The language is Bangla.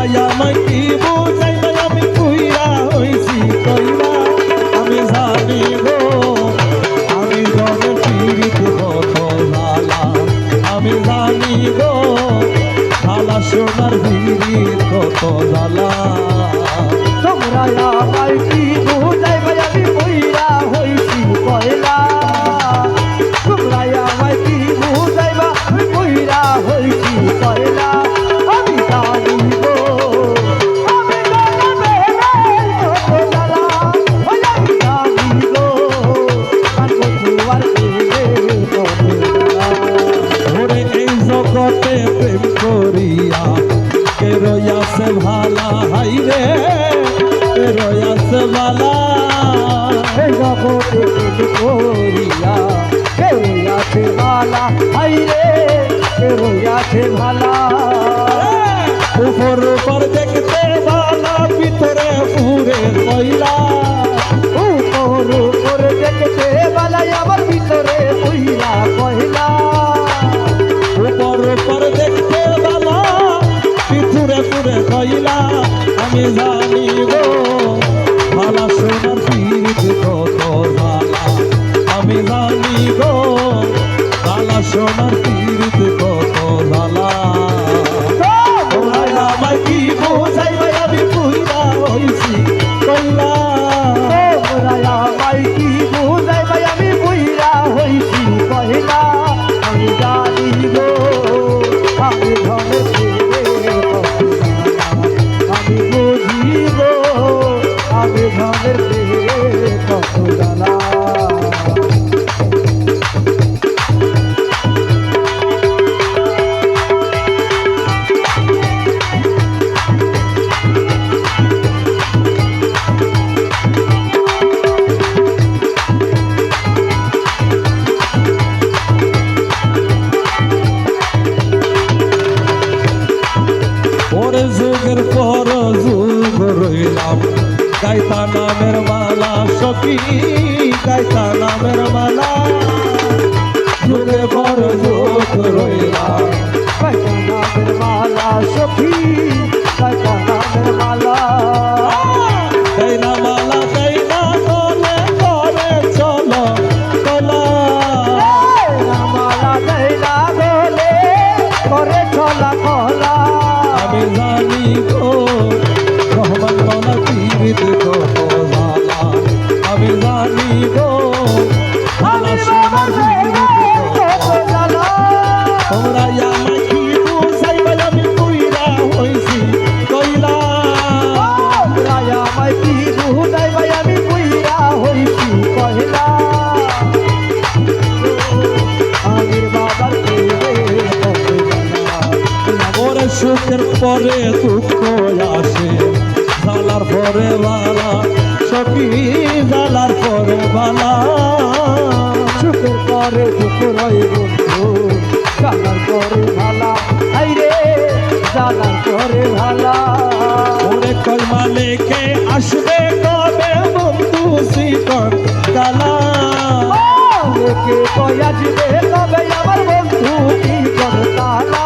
আমায় কি বুঝাইবে আমি পুইরা হইছি কইরা আমি জানি গো আমি জনে পীড়িত কত জ্বালা আমি জানি গো শালা সোনার পীড়িত কত জ্বালা তোমরা আমায় কি বুঝাইবে আমি পুইরা হইছি কইরা তোমরা আমায় কি বুঝাইবা আমি পুইরা হইছি কইরা আমি জানি গো আমি জানি গো আমি তোমার ওরে এই জগতে প্রেম করিয়া কে রইয়াছে ভালা হাই রে কে রইয়াছে ভালা এই জগতে প্রেম করিয়া কেউ আছে ভালা হাই রে কেউ আছে ভালা উপর উপর দেখতে ভালা ভিতরে পুরে কইলা উপর উপর দেখতে ভালা আমার ভিতরে কইলা কইলা উপর উপর দেখতে ভালা ভিতরে পুরে কইলা আমি জানি গো ভালা সোনার পীড়িত কত জ্বালা আমি জানি গো ভালা সোনার পীড়িত কত জ্বালা তোমরা আমায় কি বুঝাইবে আমি পুইরা হইছি কইলা তোমরা আমায় কি বুঝাইবে আমি পুইরা হইছি কইলা আমি জানি গো আমি ধনে আমি বুঝি গো আমি ধনের কত জানা ওরে যুগের পর যুগ রইলাম গাইতা নামের মালা সখী গাইতা নামের মালা যুগের পর যুগ রইলাম নামের মালা সখী নামের মালা গাইনা মালা গাইনা চলে করে চলো চলা মালা দেলা বলে করে চলা কলা আমি জানি গো রহমান মালা পীড়িত কত জ্বালা আমি জানি গো ভালা সোনার পীড়িত কত জানা তোমরা আমায় কি বুঝাইবে আমি পুইরা হইছি কইলা আমায় কি বুঝাইবে আমি পুইরা হইছি কহিলা আমির বাবার ওরে সুখের পরে দুঃখ আসে জ্বালার পরে বালা সখী জ্বালার পরে বালা সুখের পরে দুঃখ রয় বন্ধু জানার পরে ভালা আইরে জানার পরে ভালা ওরে কলমা লেখে আসবে কবে বন্ধু শিকন কালা কে কয়া দিবে কবে আমার বন্ধু কি করতালা